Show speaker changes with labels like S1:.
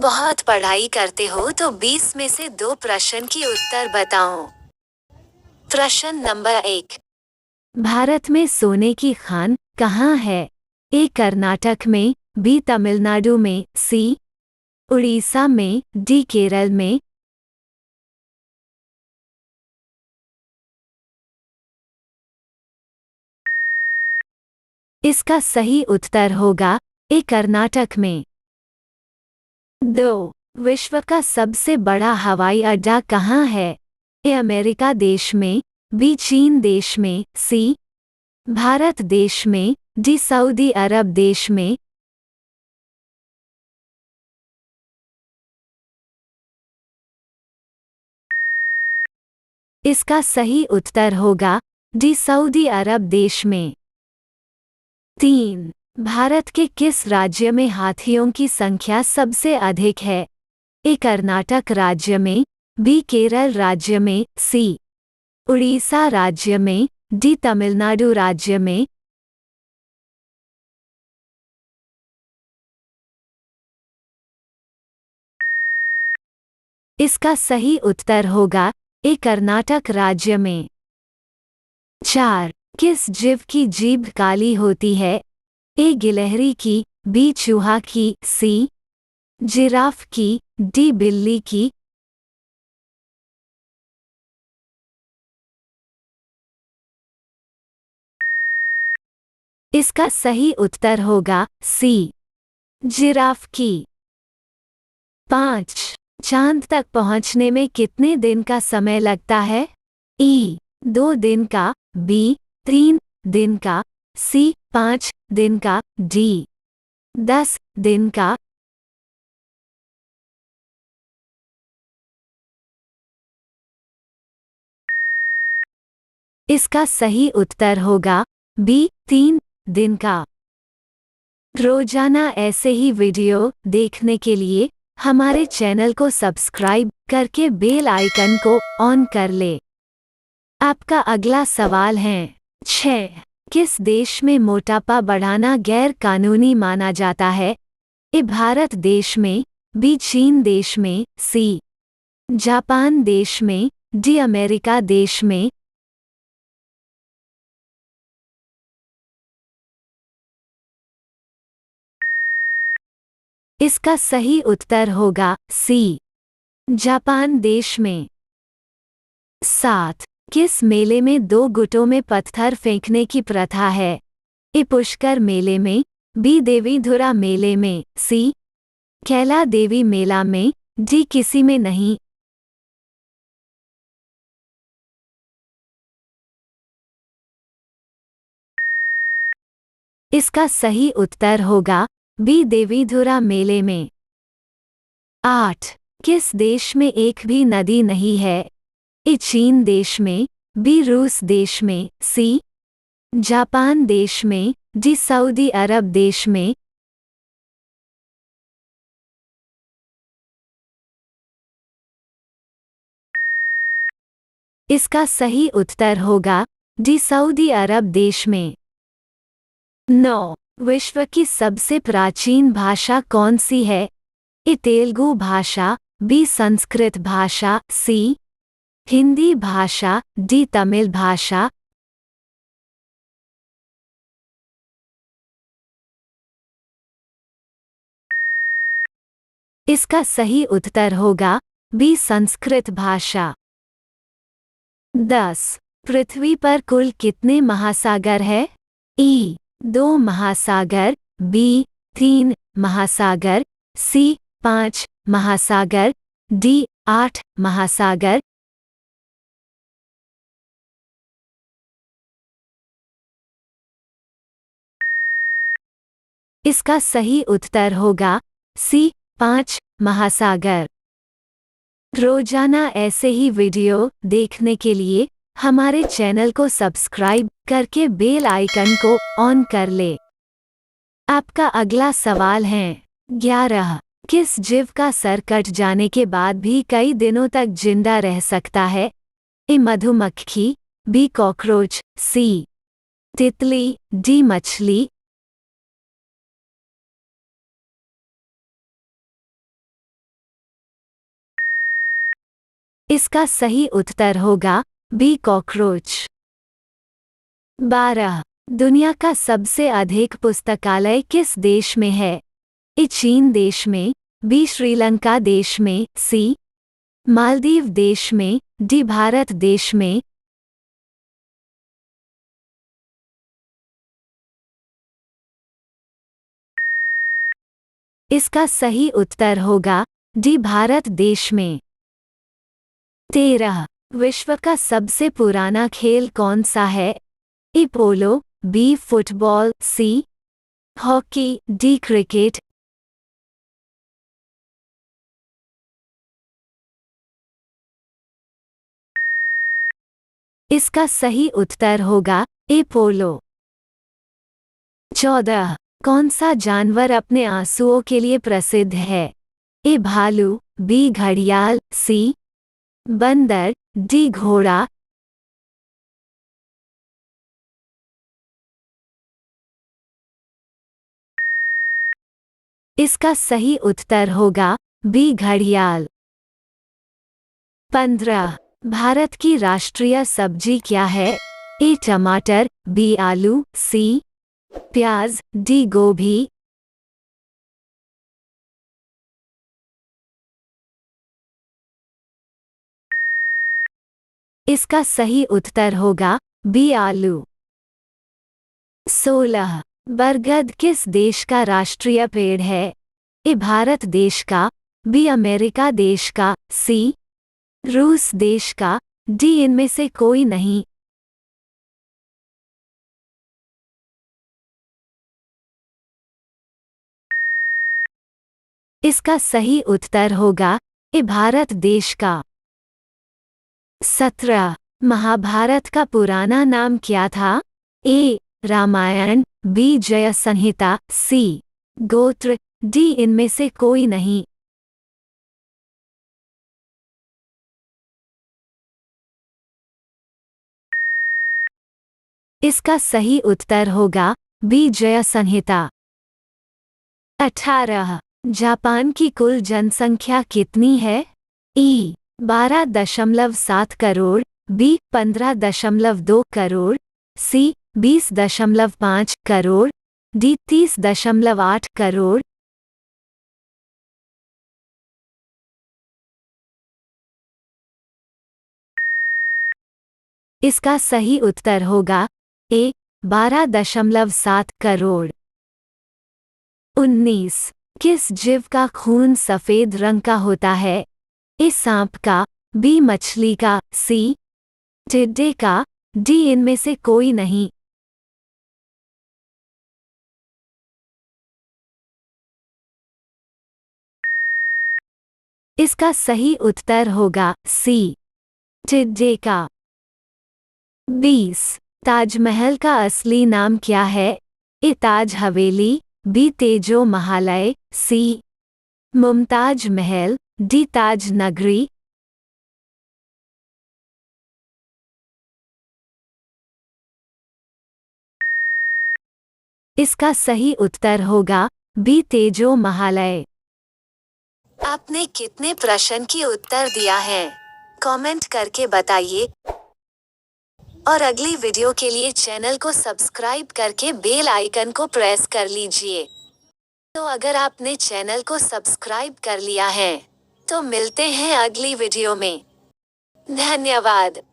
S1: बहुत पढ़ाई करते हो तो 20 में से 2 प्रश्न की उत्तर बताओ। प्रश्न नंबर 1। भारत में सोने की खान कहाँ है? ए कर्नाटक में, बी तमिलनाडु में, सी उड़ीसा में, डी केरल में। इसका सही उत्तर होगा ए कर्नाटक में। 2। विश्व का सबसे बड़ा हवाई अड्डा कहाँ है? ए अमेरिका देश में, बी चीन देश में, सी भारत देश में, डी सऊदी अरब देश में। इसका सही उत्तर होगा डी सऊदी अरब देश में। 3। भारत के किस राज्य में हाथियों की संख्या सबसे अधिक है? ए कर्नाटक राज्य में, बी केरल राज्य में, सी उड़ीसा राज्य में, डी तमिलनाडु राज्य में। इसका सही उत्तर होगा ए कर्नाटक राज्य में। 4। किस जीव की जीभ काली होती है? ए गिलहरी की, बी चूहा की, सी जिराफ की, डी बिल्ली की। इसका सही उत्तर होगा सी जिराफ की। 5। चांद तक पहुंचने में कितने दिन का समय लगता है? ई 2 दिन का, बी 3 दिन का, सी 5 दिन का, डी 10 दिन का। इसका सही उत्तर होगा बी 3 दिन का। रोजाना ऐसे ही वीडियो देखने के लिए हमारे चैनल को सब्सक्राइब करके बेल आइकन को ऑन कर ले। आपका अगला सवाल है 6। किस देश में मोटापा बढ़ाना गैर कानूनी माना जाता है? ए भारत देश में, बी चीन देश में, सी जापान देश में, डी अमेरिका देश में। इसका सही उत्तर होगा सी जापान देश में। 7। किस मेले में 2 गुटों में पत्थर फेंकने की प्रथा है? ए पुष्कर मेले में, बी देवीधुरा मेले में, सी कैला देवी मेला में, डी किसी में नहीं। इसका सही उत्तर होगा बी देवीधुरा मेले में। 8। किस देश में एक भी नदी नहीं है? ए चीन देश में, बी रूस देश में, सी जापान देश में, डी सऊदी अरब देश में। इसका सही उत्तर होगा डी सऊदी अरब देश में। 9। विश्व की सबसे प्राचीन भाषा कौन सी है? ए तेलुगु भाषा, बी संस्कृत भाषा, सी हिंदी भाषा, डी तमिल भाषा। इसका सही उत्तर होगा बी संस्कृत भाषा। 10। पृथ्वी पर कुल कितने महासागर है? ई 2 महासागर, बी 3 महासागर, सी 5 महासागर, डी 8 महासागर। इसका सही उत्तर होगा सी 5 महासागर। रोजाना ऐसे ही वीडियो देखने के लिए हमारे चैनल को सब्सक्राइब करके बेल आइकन को ऑन कर ले। आपका अगला सवाल है 11। किस जीव का सर कट जाने के बाद भी कई दिनों तक जिंदा रह सकता है? ए मधुमक्खी, बी कॉकरोच, सी तितली, डी मछली। इसका सही उत्तर होगा बी कॉकरोच। 12. दुनिया का सबसे अधिक पुस्तकालय किस देश में है? ए चीन देश में, बी श्रीलंका देश में, सी मालदीव देश में, डी भारत देश में। इसका सही उत्तर होगा डी भारत देश में। 13. विश्व का सबसे पुराना खेल कौन सा है? A polo, B football, C hockey, D cricket. इसका सही उत्तर होगा ए पोलो। 14. कौन सा जानवर अपने आंसुओं के लिए प्रसिद्ध है? ए भालू, बी घड़ियाल, सी बंदर, डी घोड़ा। इसका सही उत्तर होगा बी घड़ियाल। 15. भारत की राष्ट्रीय सब्जी क्या है? ए टमाटर, बी आलू, सी प्याज, डी गोभी। इसका सही उत्तर होगा बी आलू। 16. बरगद किस देश का राष्ट्रीय पेड़ है? ए भारत देश का, बी अमेरिका देश का, सी रूस देश का, डी इनमें से कोई नहीं। इसका सही उत्तर होगा ए भारत देश का। 17. महाभारत का पुराना नाम क्या था? ए रामायण, बी जय संहिता, सी गोत्र, डी इनमें से कोई नहीं। इसका सही उत्तर होगा बी जय संहिता। 18. जापान की कुल जनसंख्या कितनी है? ई 12.7 करोड़, बी 15.2 करोड़, सी 20.5 करोड़, डी 30.8 करोड़। इसका सही उत्तर होगा ए 12.7 करोड़। 19. किस जीव का खून सफेद रंग का होता है? ए सांप का, बी मछली का, सी टिड्डे का, डी इनमें से कोई नहीं। इसका सही उत्तर होगा सी टिड्डे का। 20. ताजमहल का असली नाम क्या है? ए ताज हवेली, बी तेजो महालय, सी मुमताज महल, डी ताज नगरी। इसका सही उत्तर होगा बी तेजो महालय। आपने कितने प्रश्न की उत्तर दिया है? कमेंट करके बताइए। और अगली वीडियो के लिए चैनल को सब्सक्राइब करके बेल आइकन को प्रेस कर लीजिए। तो अगर आपने चैनल को सब्सक्राइब कर लिया है, तो मिलते हैं अगली वीडियो में। धन्यवाद।